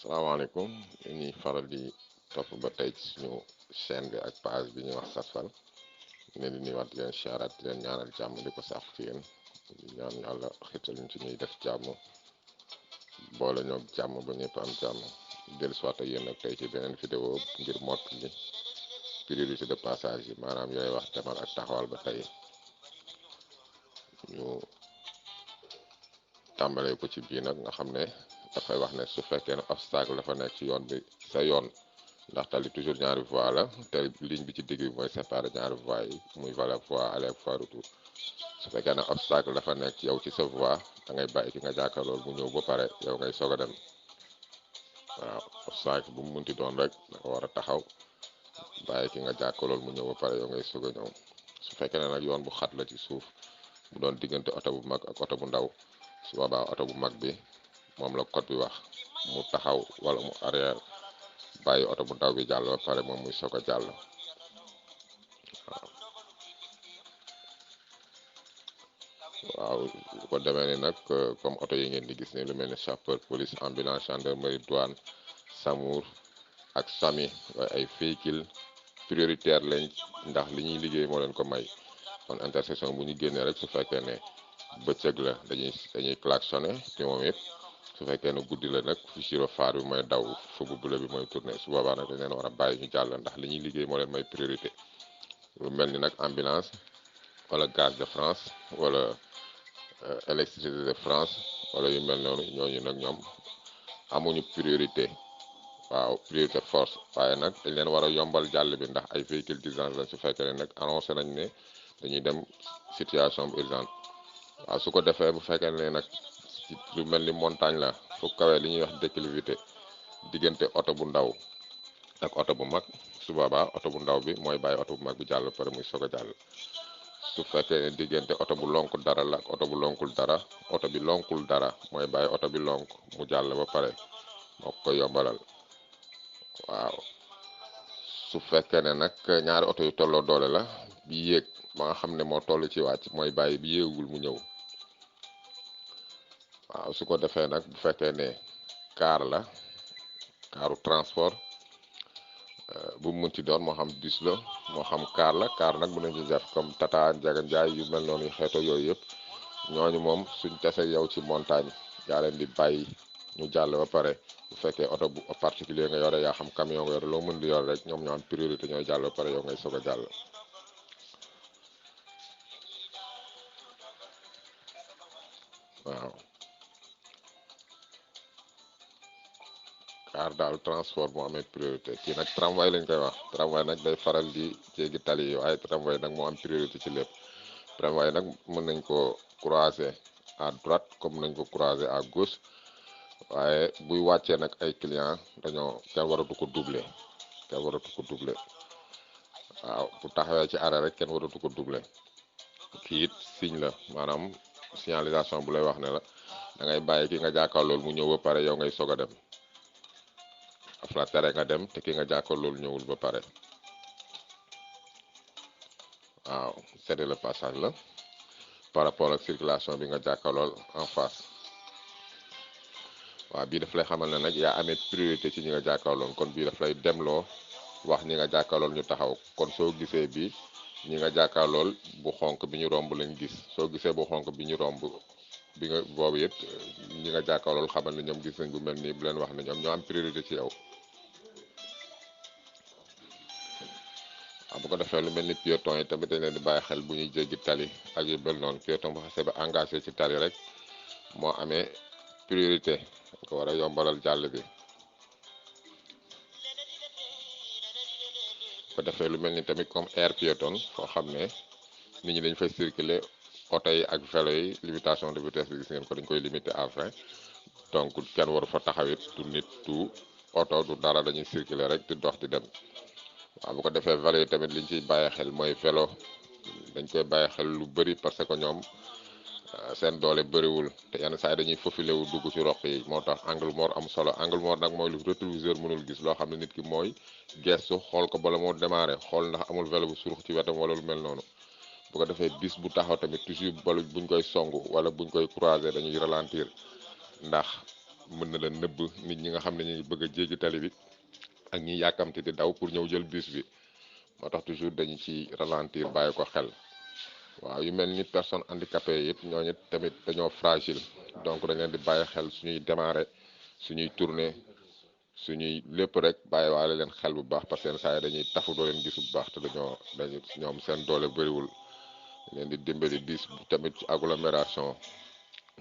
salaamaaleykum ñuy faral di topp ba tey ci suñu chaîne bi ak page bi ñuy wax SASFAL ñu leen di nuyuwaat di leen siyaaraat di leen ñaanal jàmm di ko sàkku ci yéen di ñaan yàlla xital ñu ci ñuy def jàmm boole ñoo jàmm ba ñëpp am jàmm dellu soit ak yéen nag tey ci beneen vidéo ngir mott li priorité de passage yi maanaam yooyu wax demal ak taxawal ba tey ñu tàmbalee ko ci bii nag nga xam ne dafay wax ne su fekkee ne obstacle dafa nekk ci yoon bi sa yoon ndax tali toujours ñaari voie la te ligne bi ci digg bi mooy séparer ñaari voie yi muy voie aller ak voie retour su fekkee ne obstacle dafa nekk yow ci sa voie da ngay bàyyi ki nga jàkkaarlool mu ñëw ba pare yow ngay soog a dem waaw obstacle bu mu munti doon rek da nga war a taxaw bàyyi ki nga jàkkaarlool mu ñëw ba pare yow ngay soog a ñëw su fekkee ne nag yoon bu xat la ci suuf mu doon diggante oto bu mag ak oto bu ndaw su boobaa oto bu mag bi moom la code bi wax mu taxaw wala mu arrière bàyyi oto bu ndaw bi jàll ba pare moom muy soog a jàll waaw lu ko demee ni nag comme oto yi ngeen di gis ne lu mel ni sapeur police ambulance gendarmerie douane SAMUR ak SAMI waaye ay véhicule prioritaire lañ ndax li ñuy liggéey moo leen ko may kon intersection bu ñu génnee rek su fekkee ne bëccëg la dañuy klaxonné te moom it su fekkee ne guddi la nag fi gyrophare bi mooy daw fu bu bula bi mooy tourné su boobaa nag dañ leen war a bàyyi ñu jàll ndax li ñuy liggéey moo leen may priorité lu mel ni nag ambulance wala gaz de France wala électricité de France wala yu mel noonu ñooñu nag ñoom amuñu priorité waaw priorité force waaye nag dañ leen war a yombal jàll bi ndax ay véhicule d'urgence lañ su fekkee ne nag annoncé nañ ne dañuy dem situation bu urgente waaw su ko defee bu fekkee ne nag lu mel ni montagne la fu kawee li ñuy wax déclivité diggante oto bu ndaw ak oto bu mag su boobaa oto bu ndaw bi mooy bàyyi oto bu mag bi jàll pare muy soog a jàll su fekkee ne diggante oto bu lonkul dara la ak oto bu lonkul dara oto bi lonkul dara mooy bàyyi oto bi lonk mu jàll ba pare moo ko koy yombalal waaw su fekkee ne nag ñaari oto yu tolloo doole la bi yéeg ba nga xam ne moo toll ci wàcc mooy bàyyi bi yéegul mu ñëw waaw su ko defee nag bu fekkee ne car la caru transport bu mu munti doon moo xam bus la moo xam car nag mën nañu def comme Tata Ndiaga Ndiaye yu mel noonu xeeto yooyu yëpp ñooñu moom suñ tase yow ci montagne yaa leen di bàyyi ñu jàll ba pare bu fekkee oto bu particulier nga yore yaa xam camion nga yore loo mën di yore rek ñoom ñoo am priorité ñooy jàll ba pare yow ngay soog a jàll waaw car daal transport moo amee priorité kii nag tramway lañ koy wax tramway nag day faral di jéggi tali yi waaye tramway nag moo am priorité ci lépp tramway nag mën nañ ko croiser à droite comme nañ ko croiser à gauche waaye buy wàccee nag ay client dañoo kenn waratu ko doubler waaw bu taxawee ci arrêt rek kenn waratu ko doubler kii it signe la maanaam signalisation bu lay wax ne la da ngay bàyyi ki nga jàkkaarlool mu ñëw ba pare yow ngay soog a dem af la tere nga dem te ki nga jàkkaarlool ñëwul ba pare waaw céder le passage la par rapport ak circulation bi nga jàkkaarlool en face waaw bii daf lay xamal ne nag yaa amee priorité ci ñi nga jàkkaarlool kon bii daf lay demloo wax ñi nga jàkkaarlool ñu taxaw kon soo gisee bi ñi nga jàkkaarlool bu xonk bi ñu romb lañ gis soo gisee bu xonk bi ñu romb bi nga boobu it ñi nga jàkkaarlool xamal ne ñoom gis nañ bu mel nii bu leen wax ne ñoom ñoo am priorité ci yow waaw bu ko defee lu mel ni piéton yi tamit dañ leen di bàyyi xel bu ñuy jéggi tali ak yu mel noonu piéton bu xasee ba engagé ci tali rek moo amee priorité dañ ko war a yombalal jàll bi bu ko defee lu mel ni tamit comme aire piétonne foo xam ne nit ñi dañ fay circuler oto yi ak vélo yi limitation de vitesse bi gis ngeen ko dañ koy limiter à 20 donc kenn waru fa taxawit du nit du oto du dara dañuy circuler rek di dox di dem waaw bu ko defee vélo yi tamit liñ ciy bàyyi xel mooy vélo dañ koy bàyyi xel lu bëri parce que ñoom seen doole bëriwul te yenn saa yi dañuy faufilé wu dugg ci roq yi moo tax angle mort am solo angle mort nag mooy lu rétroviseur mënul gis loo xam ne nit ki mooy gestu xool ko bala moo démarré xool ndax amul vélo bu surux ci wetam wala lu mel noonu bu ko defee bis bu taxaw tamit toujours balu buñ koy songu wala buñ koy croiser dañuy ralentir ndax mën na la nëbb nit ñi nga xam ne ñu bëgg a jéggi tali bi ak ñi yàkkamti di daw pour ñëw jël bus bi moo tax toujours dañu ci ralentir bàyyi ko xel. waaw yu mel ni personne handicapées yi it ñooñu tamit dañoo fragile donc dañ leen di bàyyi xel suñuy démarrer suñuy tourner suñuy lépp rek bàyyi waale leen xel bu baax parce que seen saa yi dañuy tafu doo leen gis bu baax te dañu ñoom seen doole bëriwul leen di dimbali bis tamit ci agglomération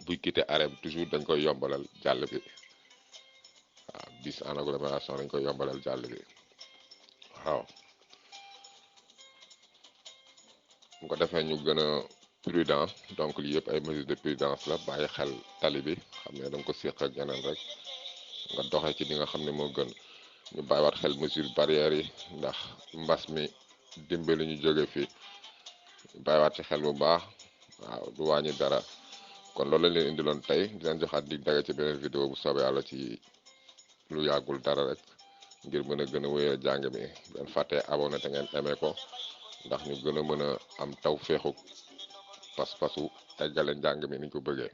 buy quitté arrêt bi toujours dañ koy yombalal jàll bi waaw bis en agglomération dañ koy yombalal jàll bi waaw bu ko defee ñu gën a prudent donc lii yëpp ay mesures de prudence la bàyyi xel tali bi xam ne da nga ko séq ak yeneen rek nga doxee ci li nga xam ne moo gën ñu bàyyiwaat xel mesure barrières yi ndax mbas mi dimbali ñu jóge fii bàyyiwaat ci xel bu baax waaw du wàññi dara kon loolu lañ leen indiloon tey di leen joxaat dig daga ci beneen vidéo bu soobee yàlla ci lu yàggul dara rek ngir mën a gën a wéyal jàng mi leen fàttee abonné te ngeen aimé ko ndax ñu gën a mën a am taw féexu pas-pasu eggale njàng mi niñ ko bëggee